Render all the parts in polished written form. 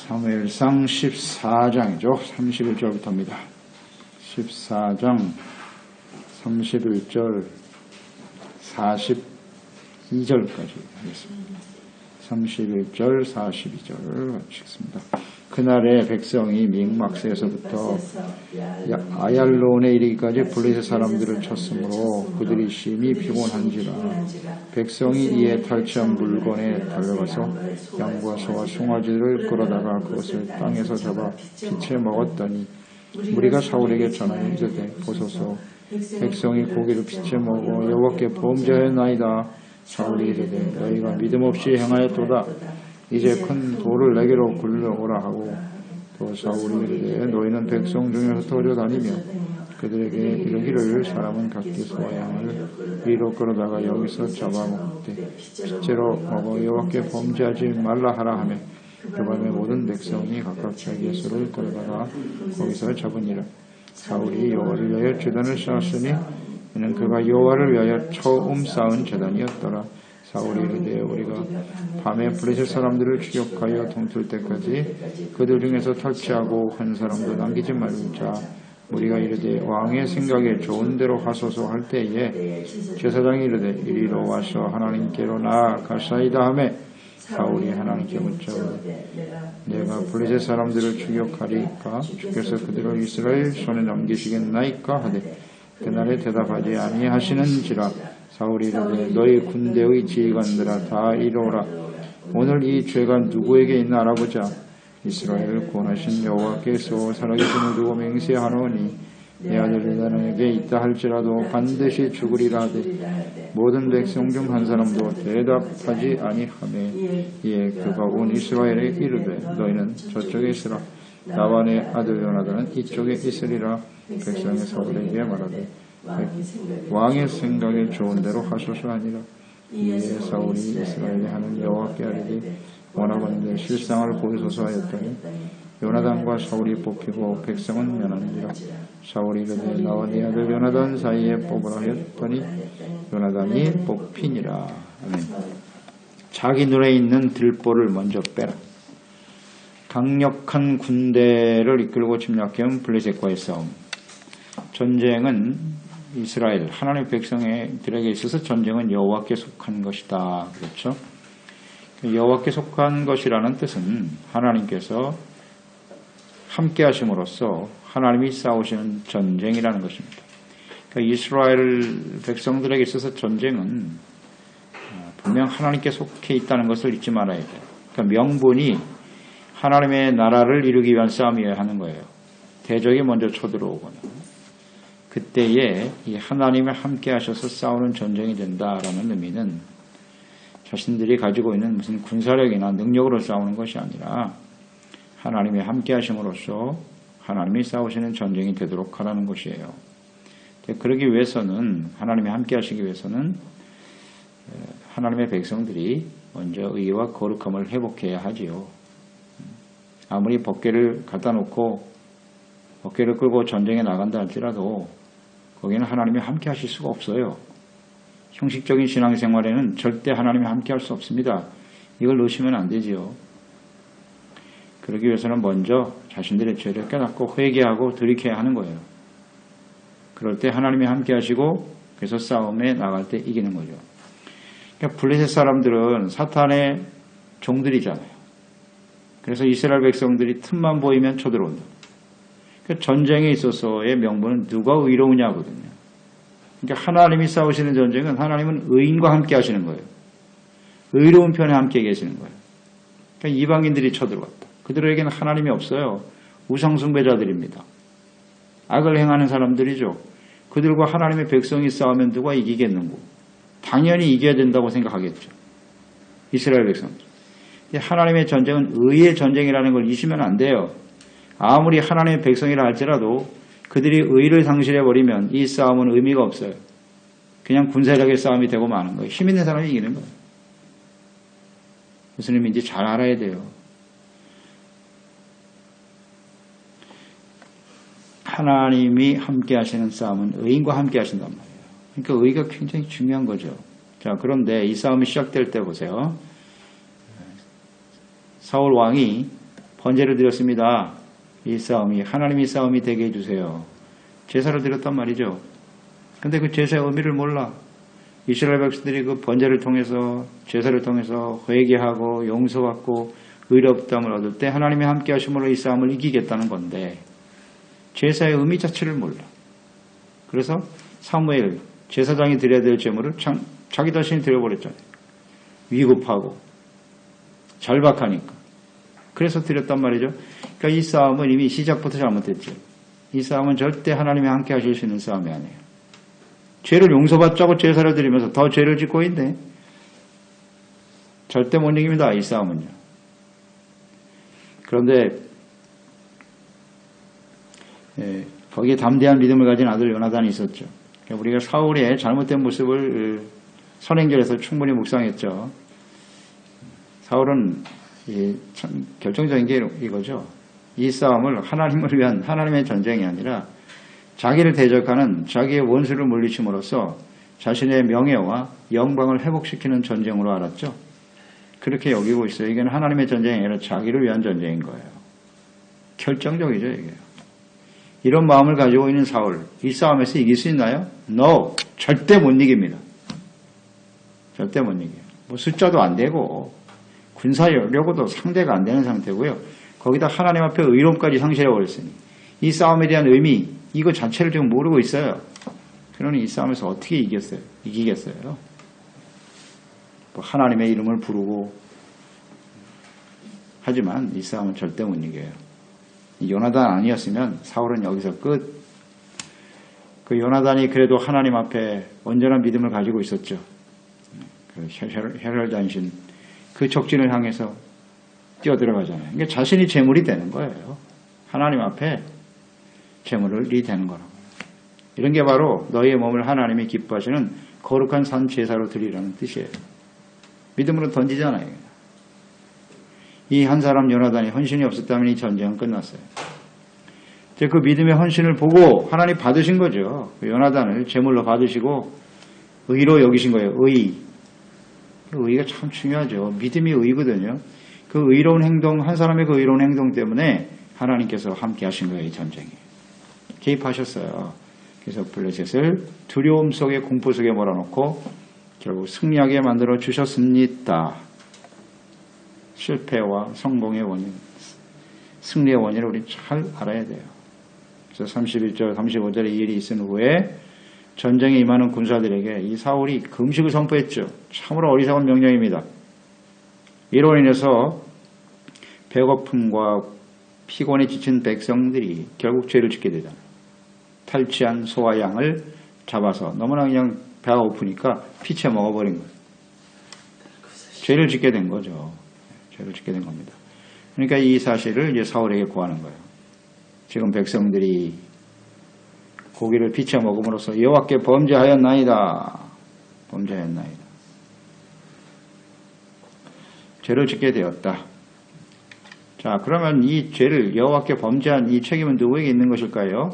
사무엘상 14장이죠. 31절부터입니다. 14장 31절 42절까지 하겠습니다. 31절 42절 읽습니다. 그날에 백성이 믹막스에서부터 아얄론에 이르기까지 블레셋 사람들을 쳤으므로 그들이 심히 피곤한지라. 백성이 이에 탈취한 물건에 달려가서 양과 소와 송아지를 끌어다가 그것을 땅에서 잡아 피채 먹었더니 무리가 사울에게 전하여 이르되 보소서 백성이 고기를 피채 먹어 여호와께 범죄하였나이다. 사울이 이르되 너희가 믿음 없이 행하였도다. 이제 큰 돌을 내게로 굴려오라 하고 또 사울이 이르되 너희는 백성 중에 흩어져 다니며 그들에게 이르기를 사람은 각기 소와 양을 위로 끌어다가 여기서 잡아먹되 실제로 먹어 여호와께 범죄하지 말라 하라 하며 그 밤에 모든 백성이 각각 자기의 소를 끌어다가 거기서 잡으니라. 사울이 여호와를 위하여 제단을 쌓았으니 이는 그가 여호와를 위하여 처음 쌓은 제단이었더라. 사울이 이르되 우리가 밤에 블레셋 사람들을 추격하여 동틀 때까지 그들 중에서 탈취하고 한 사람도 남기지 말자. 우리가 이르되 왕의 생각에 좋은 대로 하소서 할 때에 제사장이 이르되 이리로 와서 하나님께로 나아가사이다 하매 사울이 하나님께 묻자오되 내가 블레셋 사람들을 추격하리까 주께서 그들을 이스라엘 손에 넘기시겠나이까 하되 그날에 대답하지 아니하시는지라. 사울이 이르되 너희 군대의 지휘관들아 다 이르오라. 오늘 이 죄가 누구에게 있나 알아보자. 이스라엘을 구원하신 여호와께서 살아계심을 두고 맹세하노니 내 아들 요나단에게 있다 할지라도 반드시 죽으리라 하되 모든 백성 중 한 사람도 대답하지 아니하매 이에 그가 온 이스라엘에 이르되 너희는 저쪽에 있으라. 나와 내 아들 요나단은 이쪽에 있으리라. 백성의 사울에게 말하되 왕의 생각에 좋은 대로 하소서 하니라. 이에 사울이 이스라엘에 하는 여호와께 아뢰되 원하건대 실상을 보이소서 하였더니 요나단과 사울이 뽑히고 백성은 면하니라. 사울이 이르되 나와 네 아들 요나단 사이에 뽑으라 하였더니 요나단이 뽑히니라. 아멘. 자기 눈에 있는 들보를 먼저 빼라. 강력한 군대를 이끌고 침략해온 블레셋과의 싸움. 전쟁은 이스라엘 하나님의 백성들에게 있어서 전쟁은 여호와께 속한 것이다. 그렇죠? 여호와께 속한 것이라는 뜻은 하나님께서 함께 하심으로써 하나님이 싸우시는 전쟁이라는 것입니다. 그러니까 이스라엘 백성들에게 있어서 전쟁은 분명 하나님께 속해 있다는 것을 잊지 말아야 돼요. 그러니까 명분이 하나님의 나라를 이루기 위한 싸움이어야 하는 거예요. 대적이 먼저 쳐들어오거나 그때에 이 하나님이 함께 하셔서 싸우는 전쟁이 된다라는 의미는 자신들이 가지고 있는 무슨 군사력이나 능력으로 싸우는 것이 아니라 하나님이 함께 하심으로써 하나님이 싸우시는 전쟁이 되도록 하라는 것이에요. 그러기 위해서는 하나님이 함께 하시기 위해서는 하나님의 백성들이 먼저 의와 거룩함을 회복해야 하지요. 아무리 법궤를 갖다 놓고 법궤를 끌고 전쟁에 나간다 할지라도 거기는 하나님이 함께 하실 수가 없어요. 형식적인 신앙생활에는 절대 하나님이 함께 할 수 없습니다. 이걸 놓치면 안 되지요. 그러기 위해서는 먼저 자신들의 죄를 깨닫고 회개하고 돌이켜야 하는 거예요. 그럴 때 하나님이 함께 하시고 그래서 싸움에 나갈 때 이기는 거죠. 그러니까 블레셋 사람들은 사탄의 종들이잖아요. 그래서 이스라엘 백성들이 틈만 보이면 쳐들어온다. 그러니까 전쟁에 있어서의 명분은 누가 의로우냐거든요. 그러니까 하나님이 싸우시는 전쟁은 하나님은 의인과 함께 하시는 거예요. 의로운 편에 함께 계시는 거예요. 그러니까 이방인들이 쳐들어왔다. 그들에게는 하나님이 없어요. 우상숭배자들입니다. 악을 행하는 사람들이죠. 그들과 하나님의 백성이 싸우면 누가 이기겠는고? 당연히 이겨야 된다고 생각하겠죠. 이스라엘 백성들. 하나님의 전쟁은 의의 전쟁이라는 걸 잊으면 안 돼요. 아무리 하나님의 백성이라 할지라도 그들이 의를 상실해버리면 이 싸움은 의미가 없어요. 그냥 군사력의 싸움이 되고 마는 거예요. 힘 있는 사람이 이기는 거예요. 무슨 의미인지 잘 알아야 돼요. 하나님이 함께 하시는 싸움은 의인과 함께 하신단 말이에요. 그러니까 의가 굉장히 중요한 거죠. 자, 그런데 이 싸움이 시작될 때 보세요. 사울 왕이 번제를 드렸습니다. 이 싸움이 하나님이 싸움이 되게 해주세요. 제사를 드렸단 말이죠. 근데 그 제사의 의미를 몰라. 이스라엘 백성들이 그 번제를 통해서 제사를 통해서 회개하고 용서받고 의롭다함을 얻을 때 하나님이 함께 하심으로 이 싸움을 이기겠다는 건데 제사의 의미 자체를 몰라. 그래서 사무엘 제사장이 드려야 될 제물을 자기 자신이 드려버렸잖아요. 위급하고 절박하니까. 그래서 드렸단 말이죠. 그러니까 이 싸움은 이미 시작부터 잘못됐죠. 이 싸움은 절대 하나님이 함께 하실 수 있는 싸움이 아니에요. 죄를 용서받자고 제사를 드리면서 더 죄를 짓고 있네. 절대 못 이깁니다. 이 싸움은요. 그런데 거기에 담대한 믿음을 가진 아들 요나단이 있었죠. 그러니까 우리가 사울의 잘못된 모습을 선행절에서 충분히 묵상했죠. 사울은 참 결정적인 게 이거죠. 이 싸움을 하나님을 위한 하나님의 전쟁이 아니라 자기를 대적하는 자기의 원수를 물리침으로써 자신의 명예와 영광을 회복시키는 전쟁으로 알았죠. 그렇게 여기고 있어요. 이건 하나님의 전쟁이 아니라 자기를 위한 전쟁인 거예요. 결정적이죠, 이게. 이런 마음을 가지고 있는 사울, 이 싸움에서 이길 수 있나요? No! 절대 못 이깁니다. 절대 못 이겨요. 뭐 숫자도 안 되고 군사력으로도 상대가 안 되는 상태고요. 거기다 하나님 앞에 의로움까지 상실해버렸으니 이 싸움에 대한 의미, 이거 자체를 지금 모르고 있어요. 그러니 이 싸움에서 어떻게 이기겠어요? 뭐 하나님의 이름을 부르고 하지만 이 싸움은 절대 못 이겨요. 요나단 아니었으면 사울은 여기서 끝. 그 요나단이 그래도 하나님 앞에 온전한 믿음을 가지고 있었죠. 그 혈혈단신 그 적진을 향해서 뛰어들어가잖아요. 그러니까 자신이 제물이 되는 거예요. 하나님 앞에 제물이 되는 거라고. 이런 게 바로 너희의 몸을 하나님이 기뻐하시는 거룩한 산 제사로 드리라는 뜻이에요. 믿음으로 던지잖아요. 이 한 사람 요나단이 헌신이 없었다면 이 전쟁은 끝났어요. 그 믿음의 헌신을 보고 하나님 받으신 거죠. 요나단을 제물로 받으시고 의로 여기신 거예요. 의가 참 중요하죠. 믿음이 의거든요. 그 의로운 행동, 한 사람의 그 의로운 행동 때문에 하나님께서 함께 하신 거예요. 이 전쟁에. 개입하셨어요. 그래서 블레셋을 두려움 속에 공포 속에 몰아넣고 결국 승리하게 만들어 주셨습니다. 실패와 성공의 원인, 승리의 원인을 우리 잘 알아야 돼요. 그래서 31절, 35절에 이 일이 있은 후에 전쟁에 임하는 군사들에게 이 사울이 금식을 선포했죠. 참으로 어리석은 명령입니다. 이로 인해서 배고픔과 피곤에 지친 백성들이 결국 죄를 짓게 되잖아요. 탈취한 소와 양을 잡아서 너무나 그냥 배가 고프니까 피채 먹어버린 거예요. 죄를 짓게 된 거죠. 죄를 짓게 된 겁니다. 그러니까 이 사실을 이제 사울에게 고하는 거예요. 지금 백성들이 고기를 피쳐 먹음으로써 여호와께 범죄하였나이다. 범죄하였나이다. 죄를 짓게 되었다. 자, 그러면 이 죄를 여호와께 범죄한 이 책임은 누구에게 있는 것일까요?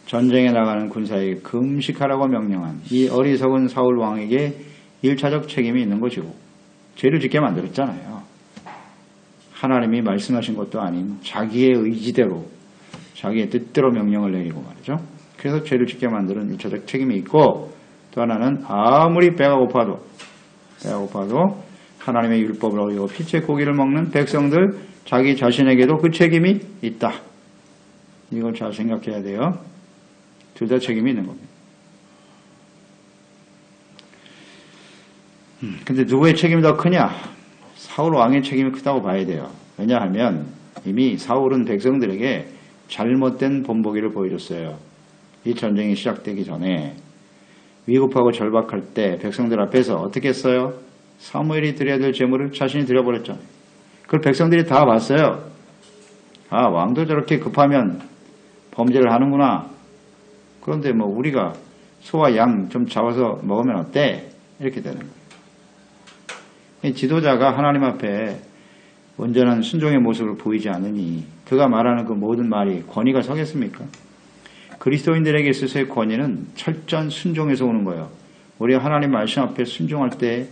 전쟁에 나가는 군사에게 금식하라고 명령한 이 어리석은 사울 왕에게 1차적 책임이 있는 것이고 죄를 짓게 만들었잖아요. 하나님이 말씀하신 것도 아닌 자기의 의지대로 자기의 뜻대로 명령을 내리고 말이죠. 그래서 죄를 짓게 만드는 1차적 책임이 있고 또 하나는 아무리 배가 고파도 하나님의 율법을 어기고 피채 고기를 먹는 백성들 자기 자신에게도 그 책임이 있다. 이걸 잘 생각해야 돼요. 둘 다 책임이 있는 겁니다. 근데 누구의 책임이 더 크냐? 사울 왕의 책임이 크다고 봐야 돼요. 왜냐하면 이미 사울은 백성들에게 잘못된 본보기를 보여줬어요. 이 전쟁이 시작되기 전에 위급하고 절박할 때 백성들 앞에서 어떻게 했어요? 사무엘이 드려야 될 제물을 자신이 드려버렸잖아요. 그걸 백성들이 다 봤어요. 아, 왕도 저렇게 급하면 범죄를 하는구나. 그런데 뭐 우리가 소와 양 좀 잡아서 먹으면 어때? 이렇게 되는 거예요. 지도자가 하나님 앞에 온전한 순종의 모습을 보이지 않으니 그가 말하는 그 모든 말이 권위가 서겠습니까? 그리스도인들에게 있어서의 권위는 철저한 순종에서 오는 거예요. 우리가 하나님 말씀 앞에 순종할 때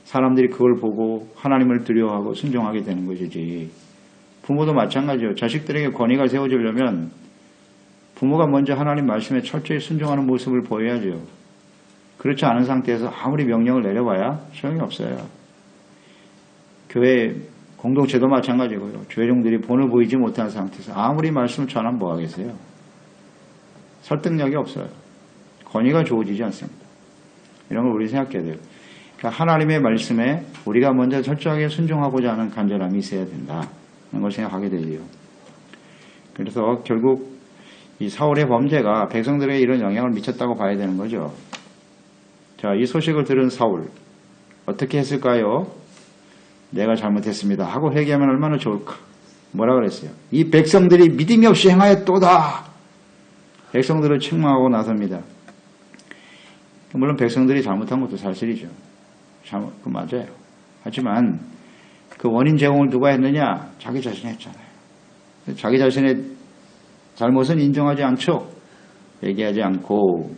사람들이 그걸 보고 하나님을 두려워하고 순종하게 되는 것이지. 부모도 마찬가지예요. 자식들에게 권위가 세워지려면 부모가 먼저 하나님 말씀에 철저히 순종하는 모습을 보여야죠. 그렇지 않은 상태에서 아무리 명령을 내려봐야 소용이 없어요. 교회 공동체도 마찬가지고요. 교회종들이 본을 보이지 못하는 상태에서 아무리 말씀을 전하면 뭐 하겠어요? 설득력이 없어요. 권위가 주어지지 않습니다. 이런 걸 우리 생각해야 돼요. 그러니까 하나님의 말씀에 우리가 먼저 철저하게 순종하고자 하는 간절함이 있어야 된다. 이런 걸 생각하게 되죠. 그래서 결국 이 사울의 범죄가 백성들에게 이런 영향을 미쳤다고 봐야 되는 거죠. 자, 이 소식을 들은 사울 어떻게 했을까요? 내가 잘못했습니다 하고 회개하면 얼마나 좋을까? 뭐라 그랬어요? 이 백성들이 믿음이 없이 행하였도다. 백성들을 책망하고 나섭니다. 물론 백성들이 잘못한 것도 사실이죠. 그 맞아요. 하지만 그 원인 제공을 누가 했느냐? 자기 자신이 했잖아요. 자기 자신의 잘못은 인정하지 않죠. 얘기하지 않고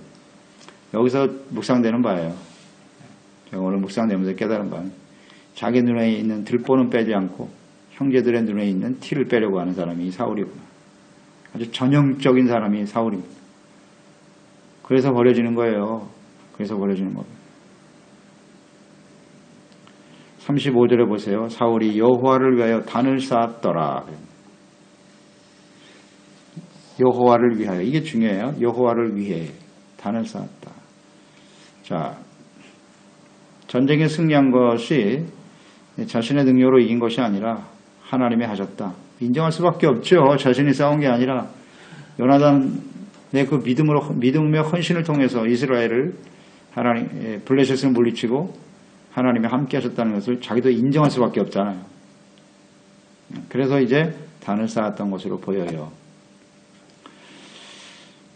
여기서 묵상되는 바예요. 제가 오늘 묵상되면서 깨달은 바는 자기 눈에 있는 들보는 빼지 않고 형제들의 눈에 있는 티를 빼려고 하는 사람이 사울이구나. 아주 전형적인 사람이 사울입니다. 그래서 버려지는 거예요. 그래서 버려지는 겁니다. 35절에 보세요. 사울이 여호와를 위하여 단을 쌓았더라. 여호와를 위하여. 이게 중요해요. 여호와를 위해 단을 쌓았다. 자, 전쟁에 승리한 것이 자신의 능력으로 이긴 것이 아니라 하나님이 하셨다. 인정할 수밖에 없죠. 자신이 싸운 게 아니라 요나단의 그 믿음의 헌신을 통해서 이스라엘을 하나님 블레셋을 물리치고 하나님이 함께 하셨다는 것을 자기도 인정할 수밖에 없잖아요. 그래서 이제 단을 쌓았던 것으로 보여요.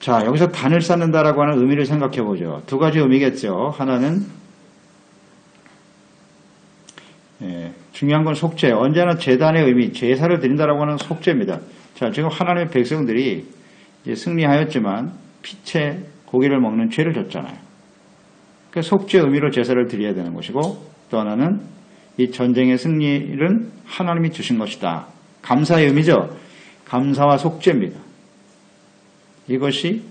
자, 여기서 단을 쌓는다라고 하는 의미를 생각해 보죠. 두 가지 의미겠죠. 하나는 중요한 건 속죄. 언제나 제단의 의미, 제사를 드린다라고 하는 속죄입니다. 자, 지금 하나님의 백성들이 이제 승리하였지만 피채 고기를 먹는 죄를 졌잖아요. 그 속죄 의미로 제사를 드려야 되는 것이고, 또 하나는 이 전쟁의 승리는 하나님이 주신 것이다. 감사의 의미죠. 감사와 속죄입니다. 이것이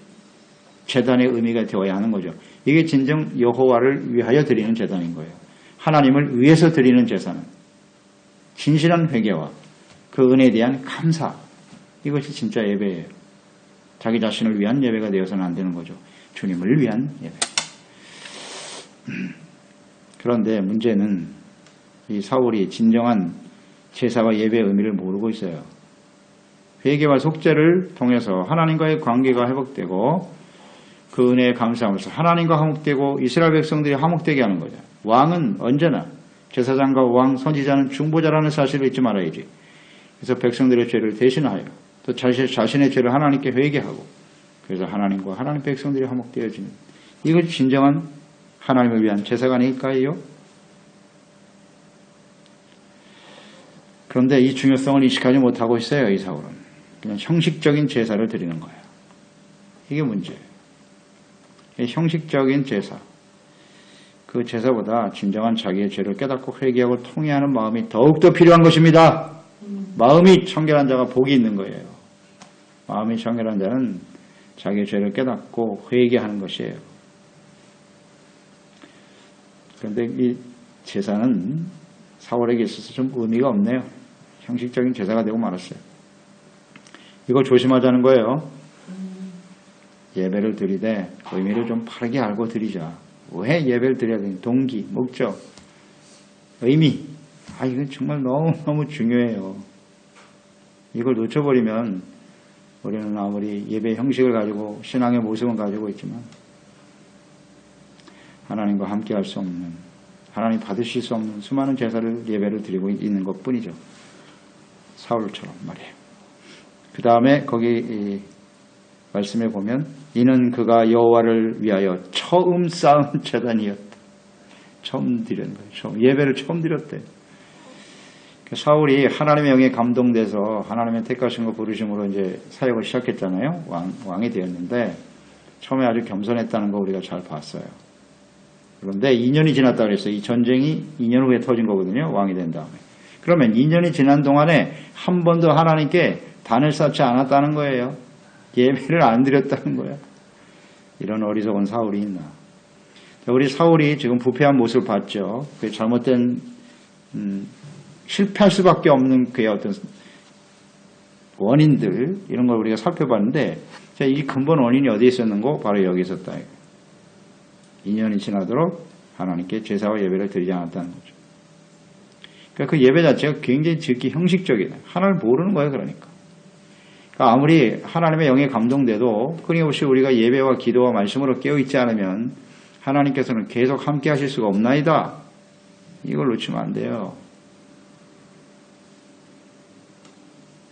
제단의 의미가 되어야 하는 거죠. 이게 진정 여호와를 위하여 드리는 제단인 거예요. 하나님을 위해서 드리는 제사는 진실한 회개와 그 은혜에 대한 감사, 이것이 진짜 예배예요. 자기 자신을 위한 예배가 되어서는 안 되는 거죠. 주님을 위한 예배. 그런데 문제는 이 사울이 진정한 제사와 예배의 의미를 모르고 있어요. 회개와 속죄를 통해서 하나님과의 관계가 회복되고 그 은혜에 감사하면서 하나님과 화목되고 이스라엘 백성들이 화목되게 하는 거죠. 왕은 언제나 제사장과 왕, 선지자는 중보자라는 사실을 잊지 말아야지. 그래서 백성들의 죄를 대신하여 또 자신의 죄를 하나님께 회개하고 그래서 하나님과 하나님 백성들이 화목되어지는 이것이 진정한 하나님을 위한 제사가 아닐까요? 그런데 이 중요성을 인식하지 못하고 있어요. 이 사울은. 그냥 형식적인 제사를 드리는 거예요. 이게 문제예요. 형식적인 제사. 그 제사보다 진정한 자기의 죄를 깨닫고 회개하고 통회하는 마음이 더욱더 필요한 것입니다. 마음이 청결한 자가 복이 있는 거예요. 마음이 청결한 자는 자기의 죄를 깨닫고 회개하는 것이에요. 그런데 이 제사는 사울에게 있어서 좀 의미가 없네요. 형식적인 제사가 되고 말았어요. 이거 조심하자는 거예요. 예배를 드리되 의미를 좀 바르게 알고 드리자. 왜 예배를 드려야 되는 동기, 목적, 의미. 이건 정말 너무너무 중요해요. 이걸 놓쳐버리면 우리는 아무리 예배 형식을 가지고 신앙의 모습은 가지고 있지만 하나님과 함께 할 수 없는, 하나님 받으실 수 없는 수많은 제사를 예배를 드리고 있는 것뿐이죠. 사울처럼 말이에요. 그 다음에 거기 말씀에 보면 이는 그가 여호와를 위하여 처음 쌓은 제단이었다. 처음 드린 거예요. 예배를 처음 드렸대요. 사울이 하나님의 영에 감동돼서 하나님의 택하신 거 부르심으로 이제 사역을 시작했잖아요. 왕이 되었는데 처음에 아주 겸손했다는 거 우리가 잘 봤어요. 그런데 2년이 지났다 그랬어요. 이 전쟁이 2년 후에 터진 거거든요. 왕이 된 다음에. 그러면 2년이 지난 동안에 한 번도 하나님께 단을 쌓지 않았다는 거예요. 예배를 안 드렸다는 거예요. 이런 어리석은 사울이 있나. 우리 사울이 지금 부패한 모습을 봤죠. 그 잘못된 실패할 수밖에 없는 그의 어떤 원인들 이런 걸 우리가 살펴봤는데 이 근본 원인이 어디에 있었는고 바로 여기 있었다. 2년이 지나도록 하나님께 제사와 예배를 드리지 않았다는 거죠. 그러니까 그 예배 자체가 굉장히 지극히 형식적이다. 하나님을 모르는 거예요. 그러니까 아무리 하나님의 영에 감동돼도 끊임없이 우리가 예배와 기도와 말씀으로 깨어있지 않으면 하나님께서는 계속 함께 하실 수가 없나이다. 이걸 놓치면 안 돼요.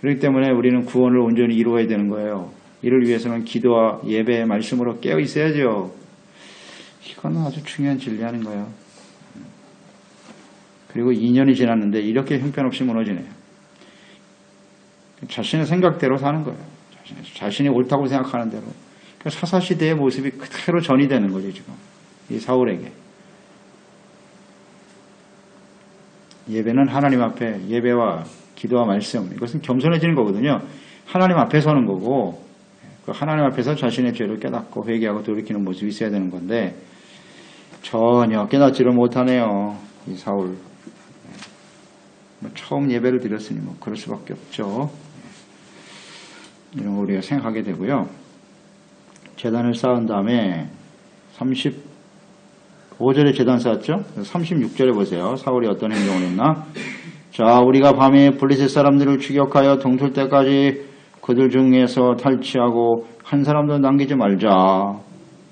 그렇기 때문에 우리는 구원을 온전히 이루어야 되는 거예요. 이를 위해서는 기도와 예배, 말씀으로 깨어 있어야죠. 이건 아주 중요한 진리하는 거예요. 그리고 2년이 지났는데 이렇게 형편없이 무너지네요. 자신의 생각대로 사는 거예요. 자신이 옳다고 생각하는 대로. 그러니까 사사시대의 모습이 그대로 전이되는 거죠. 지금 이 사울에게. 예배는 하나님 앞에 예배와 기도와 말씀 이것은 겸손해지는 거거든요. 하나님 앞에 서는 거고 그 하나님 앞에서 자신의 죄를 깨닫고 회개하고 돌이키는 모습이 있어야 되는 건데 전혀 깨닫지를 못하네요. 이 사울. 처음 예배를 드렸으니 뭐 그럴 수밖에 없죠. 이런 거 우리가 생각하게 되고요. 제단을 쌓은 다음에 35절에 제단 쌓았죠. 36절에 보세요. 사울이 어떤 행동을 했나. 자, 우리가 밤에 블레셋 사람들을 추격하여 동틀 때까지 그들 중에서 탈취하고 한 사람도 남기지 말자.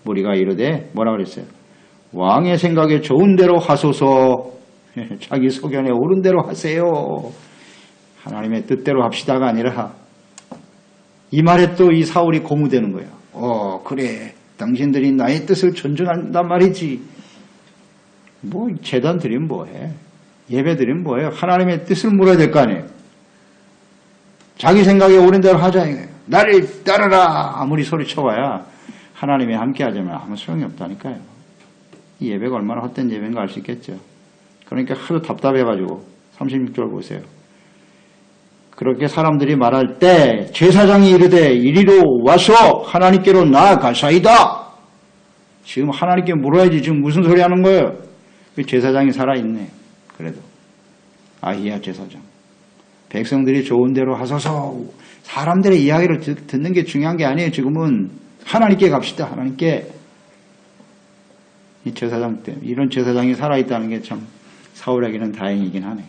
우리가 이르되 뭐라 그랬어요? 왕의 생각에 좋은 대로 하소서. 자기 소견에 옳은 대로 하세요. 하나님의 뜻대로 합시다가 아니라 이 말에 또 이 사울이 고무되는 거예요. 그래. 당신들이 나의 뜻을 존중한단 말이지. 뭐 제단 드리면 뭐해. 예배 드리면 뭐예요. 하나님의 뜻을 물어야 될 거 아니에요. 자기 생각에 옳은 대로 하자 이거예요. 나를 따르라. 아무리 소리쳐봐야 하나님이 함께 하자면 아무 소용이 없다니까요. 이 예배가 얼마나 헛된 예배인가 알 수 있겠죠. 그러니까 하도 답답해가지고 36절 보세요. 그렇게 사람들이 말할 때 제사장이 이르되 이리로 와서 하나님께로 나아가사이다. 지금 하나님께 물어야지 지금 무슨 소리 하는 거예요. 제사장이 살아있네. 그래도 아히야 제사장. 백성들이 좋은 대로 하소서. 사람들의 이야기를 듣는 게 중요한 게 아니에요. 지금은 하나님께 갑시다. 하나님께. 이 제사장 때문에 이런 제사장이 살아있다는 게 참 사울에게는 다행이긴 하네요.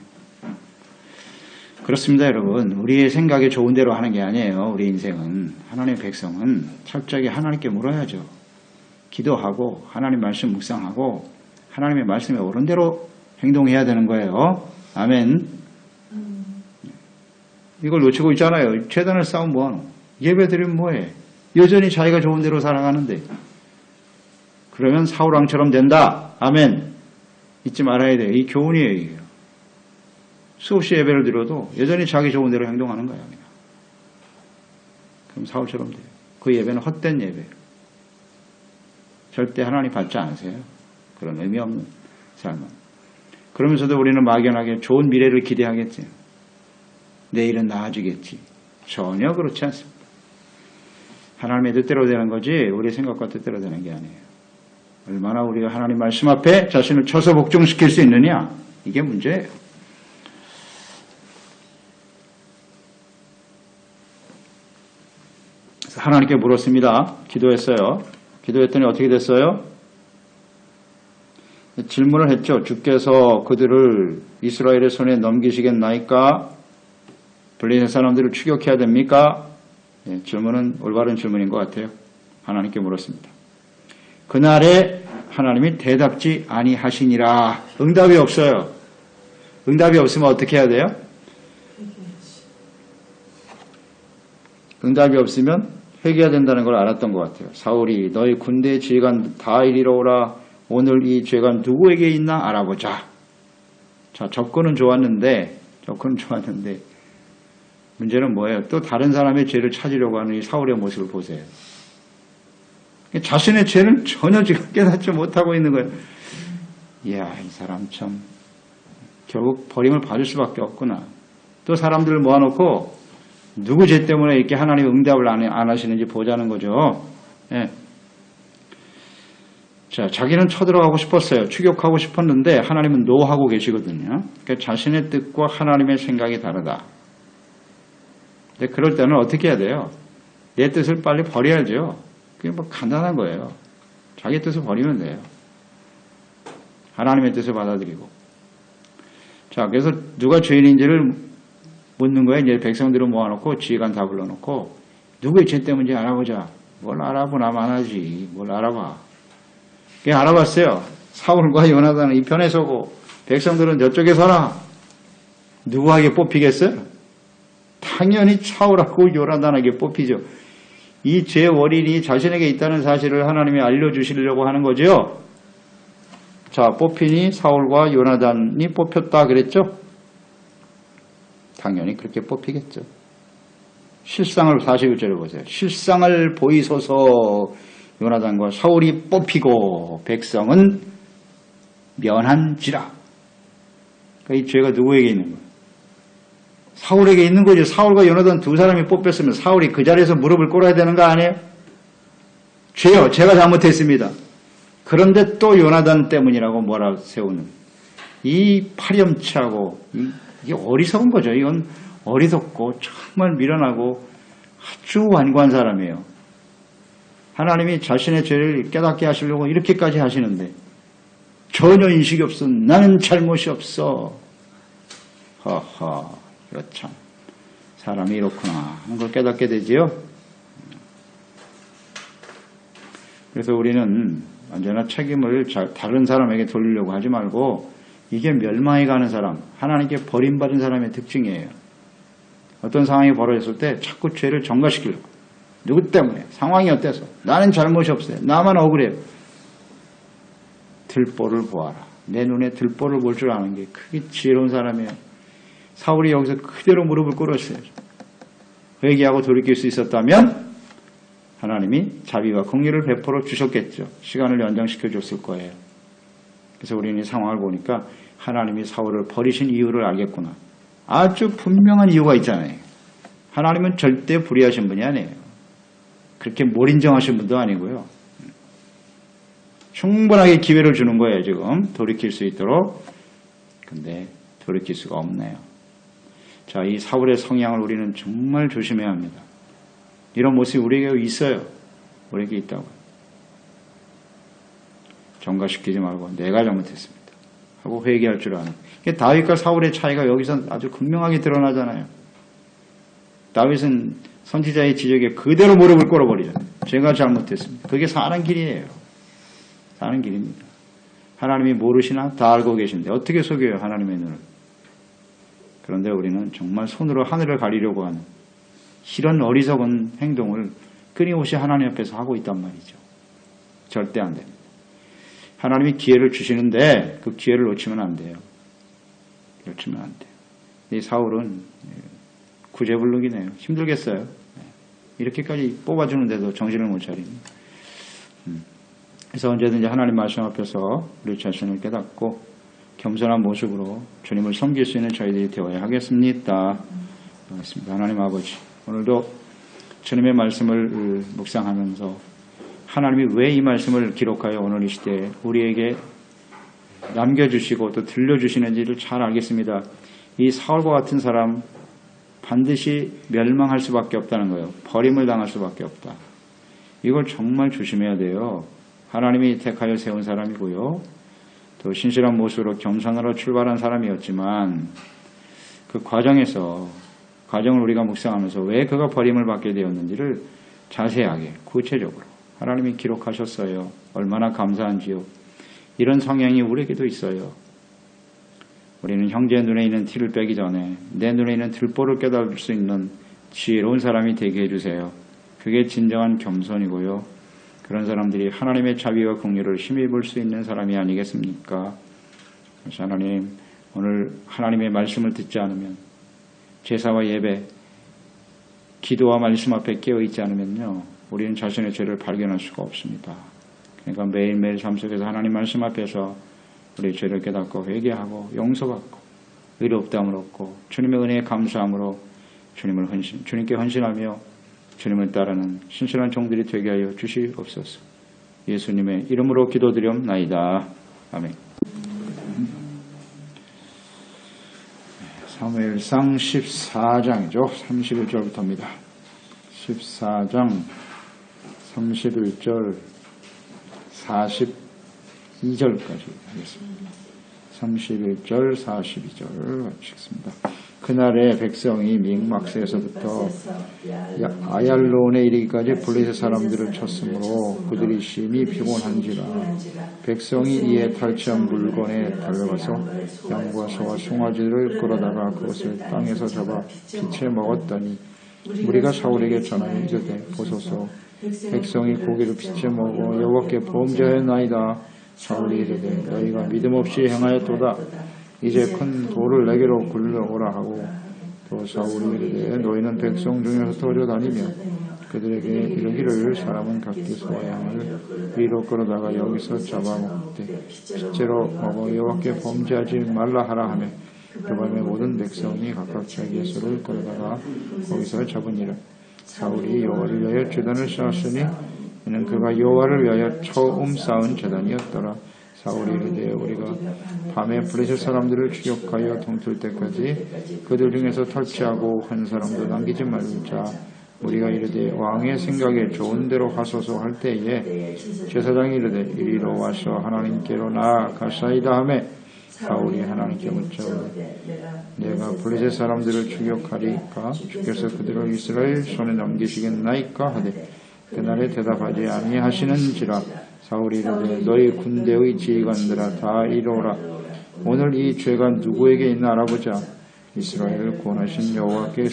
그렇습니다, 여러분. 우리의 생각에 좋은 대로 하는 게 아니에요. 우리 인생은. 하나님의 백성은 철저하게 하나님께 물어야죠. 기도하고 하나님 말씀 묵상하고 하나님의 말씀에 옳은 대로 행동해야 되는 거예요. 아멘. 이걸 놓치고 있잖아요. 제단을 쌓으면 뭐하노? 예배 드리면 뭐해? 여전히 자기가 좋은 대로 살아가는데. 그러면 사울왕처럼 된다. 아멘. 잊지 말아야 돼요. 이 교훈이에요. 이게. 수없이 예배를 드려도 여전히 자기 좋은 대로 행동하는 거예요. 그냥. 그럼 사울처럼 돼요. 그 예배는 헛된 예배예요. 절대 하나님 받지 않으세요. 그런 의미 없는 삶은. 그러면서도 우리는 막연하게 좋은 미래를 기대하겠지. 내일은 나아지겠지. 전혀 그렇지 않습니다. 하나님의 뜻대로 되는 거지 우리 생각과 뜻대로 되는 게 아니에요. 얼마나 우리가 하나님 말씀 앞에 자신을 쳐서 복종시킬 수 있느냐. 이게 문제예요. 그래서 하나님께 물었습니다. 기도했어요. 기도했더니 어떻게 됐어요? 질문을 했죠. 주께서 그들을 이스라엘의 손에 넘기시겠나이까? 블레셋 사람들을 추격해야 됩니까? 네, 질문은 올바른 질문인 것 같아요. 하나님께 물었습니다. 그날에 하나님이 대답지 아니하시니라. 응답이 없어요. 응답이 없으면 어떻게 해야 돼요? 응답이 없으면 회개해야 된다는 걸 알았던 것 같아요. 사울이 너희 군대의 지휘관 다 이리로 오라. 오늘 이 죄가 누구에게 있나 알아보자. 자, 접근은 좋았는데 문제는 뭐예요? 또 다른 사람의 죄를 찾으려고 하는 이 사울의 모습을 보세요. 자신의 죄는 전혀 지금 깨닫지 못하고 있는 거예요. 이야, 이 사람 참 결국 버림을 받을 수밖에 없구나. 또 사람들을 모아놓고 누구 죄 때문에 이렇게 하나님 응답을 안 하시는지 보자는 거죠. 예. 자, 자기는 쳐들어가고 싶었어요. 추격하고 싶었는데 하나님은 노하고 계시거든요. 그러니까 자신의 뜻과 하나님의 생각이 다르다. 근데 그럴 때는 어떻게 해야 돼요? 내 뜻을 빨리 버려야죠. 그게 뭐 간단한 거예요. 자기 뜻을 버리면 돼요. 하나님의 뜻을 받아들이고. 자, 그래서 누가 죄인인지를 묻는 거예요. 이제 백성들을 모아놓고 지휘관 다 불러놓고 누구의 죄 때문인지 알아보자. 뭘 알아보나 마나지. 뭘 알아봐. 그냥 알아봤어요. 사울과 요나단은 이 편에 서고 백성들은 저쪽에 서라. 누구에게 뽑히겠어요? 당연히 사울하고 요나단에게 뽑히죠. 이 죄 원인이 자신에게 있다는 사실을 하나님이 알려주시려고 하는 거죠. 자, 뽑히니 사울과 요나단이 뽑혔다 그랬죠? 당연히 그렇게 뽑히겠죠. 실상을 41절에 보세요. 실상을 보이소서 요나단과 사울이 뽑히고 백성은 면한지라. 그러니까 이 죄가 누구에게 있는 거예요? 사울에게 있는 거죠. 사울과 요나단 두 사람이 뽑혔으면 사울이 그 자리에서 무릎을 꿇어야 되는 거 아니에요? 죄요. 제가 잘못했습니다. 그런데 또 요나단 때문이라고 뭐라 세우는 이 파렴치하고 이게 어리석은 거죠. 이건 어리석고 정말 미련하고 아주 완고한 사람이에요. 하나님이 자신의 죄를 깨닫게 하시려고 이렇게까지 하시는데 전혀 인식이 없어. 나는 잘못이 없어. 허허, 이거 참 사람이 이렇구나 하는 걸 깨닫게 되지요. 그래서 우리는 언제나 책임을 다른 사람에게 돌리려고 하지 말고 이게 멸망해 가는 사람, 하나님께 버림받은 사람의 특징이에요. 어떤 상황이 벌어졌을 때 자꾸 죄를 전가시키려고. 누구 때문에? 상황이 어때서? 나는 잘못이 없어요. 나만 억울해요. 들보를 보아라. 내 눈에 들보를 볼 줄 아는 게 크게 지혜로운 사람이에요. 사울이 여기서 그대로 무릎을 꿇었어요. 회개하고 돌이킬 수 있었다면 하나님이 자비와 긍휼을 베풀어 주셨겠죠. 시간을 연장시켜 줬을 거예요. 그래서 우리는 이 상황을 보니까 하나님이 사울을 버리신 이유를 알겠구나. 아주 분명한 이유가 있잖아요. 하나님은 절대 불의하신 분이 아니에요. 그렇게 몰인정하신 분도 아니고요. 충분하게 기회를 주는 거예요. 지금 돌이킬 수 있도록. 근데 돌이킬 수가 없네요. 자, 이 사울의 성향을 우리는 정말 조심해야 합니다. 이런 모습이 우리에게 있어요. 우리에게 있다고요. 전가시키지 말고 내가 잘못했습니다 하고 회개할 줄 아는. 다윗과 사울의 차이가 여기서 아주 극명하게 드러나잖아요. 다윗은 선지자의 지적에 그대로 무릎을 꿇어버리잖아요. 제가 잘못했습니다. 그게 사는 길이에요. 사는 길입니다. 하나님이 모르시나? 다 알고 계신데 어떻게 속여요? 하나님의 눈을. 그런데 우리는 정말 손으로 하늘을 가리려고 하는 이런 어리석은 행동을 끊임없이 하나님 앞에서 하고 있단 말이죠. 절대 안 됩니다. 하나님이 기회를 주시는데 그 기회를 놓치면 안 돼요. 놓치면 안 돼요. 이 사울은 구제불능이네요. 힘들겠어요. 이렇게까지 뽑아주는데도 정신을 못 차립니다. 그래서 언제든지 하나님 말씀 앞에서 우리 자신을 깨닫고 겸손한 모습으로 주님을 섬길 수 있는 저희들이 되어야 하겠습니다. 하나님 아버지, 오늘도 주님의 말씀을 묵상하면서 하나님이 왜 이 말씀을 기록하여 오늘 이 시대에 우리에게 남겨주시고 또 들려주시는지를 잘 알겠습니다. 이 사울과 같은 사람 반드시 멸망할 수밖에 없다는 거예요. 버림을 당할 수밖에 없다. 이걸 정말 조심해야 돼요. 하나님이 택하여 세운 사람이고요. 또 신실한 모습으로 겸손으로 출발한 사람이었지만 그 과정을 우리가 묵상하면서 왜 그가 버림을 받게 되었는지를 자세하게 구체적으로 하나님이 기록하셨어요. 얼마나 감사한지요. 이런 성향이 우리에게도 있어요. 우리는 형제의 눈에 있는 티를 빼기 전에 내 눈에 있는 들보를 깨달을 수 있는 지혜로운 사람이 되게 해주세요. 그게 진정한 겸손이고요. 그런 사람들이 하나님의 자비와 긍휼을 힘입을 수 있는 사람이 아니겠습니까? 그래서 하나님, 오늘 하나님의 말씀을 듣지 않으면 제사와 예배, 기도와 말씀 앞에 깨어있지 않으면요, 우리는 자신의 죄를 발견할 수가 없습니다. 그러니까 매일매일 삶 속에서 하나님 말씀 앞에서 우리 죄를 깨닫고 회개하고 용서받고 의롭다함을 얻고 주님의 은혜에 감사함으로 주님께 헌신하며 주님을 따르는 신실한 종들이 되게 하여 주시옵소서. 예수님의 이름으로 기도드리옵나이다. 아멘. 사무엘상 14장이죠. 31절부터입니다. 14장 31절 42절까지 하겠습니다. 31절 42절 읽습니다. 그날에 백성이 믹막스에서부터 아얄론에 이르기까지 블레셋 사람들을 쳤으므로 그들이 심히 피곤한지라. 백성이 이에 탈취한 물건에 달려가서 양과 소와 송아지를 끌어다가 그것을 땅에서 잡아 피채 먹었더니 우리가 사울에게 전하여 이르되 보소서 백성이 고기를 피채 먹어 여호와께 범죄하였나이다. 사울이 이르되 너희가 믿음 없이 행하였도다. 이제 큰 돌을 내게로 굴러오라 하고 또 사울이 이르되 너희는 백성 중에서 돌려다니며 그들에게 이르기를 사람은 각기 소와 양을 위로 끌어다가 여기서 잡아먹되 실제로 먹어 여호와께 범죄하지 말라 하라 하며 그 밤에 모든 백성이 각각 자기의 소를 끌어다가 거기서 잡으니라. 사울이 여호와를 위하여 제단을 쌓았으니 이는 그가 여호와를 위하여 처음 쌓은 제단이었더라. 사울이 이르되 우리가 밤에 블레셋 사람들을 추격하여 동틀 때까지 그들 중에서 탈취하고 한 사람도 남기지 말자. 우리가 이르되 왕의 생각에 좋은 대로 하소서 할 때에 제사장이 이르되 이리로 와서 하나님께로 나아가사이다 하매 사울이 하나님께 묻자오되 내가 블레셋 사람들을 추격하리까 주께서 그들을 이스라엘 손에 넘기시겠나이까 하되 그날에 대답하지 아니하시는지라. 사울이 이르되 너희 군대의 지휘관들아 다 이르오라. 오늘 이 죄가 누구에게 있나 알아보자. 이스라엘을 구원하신 여호와께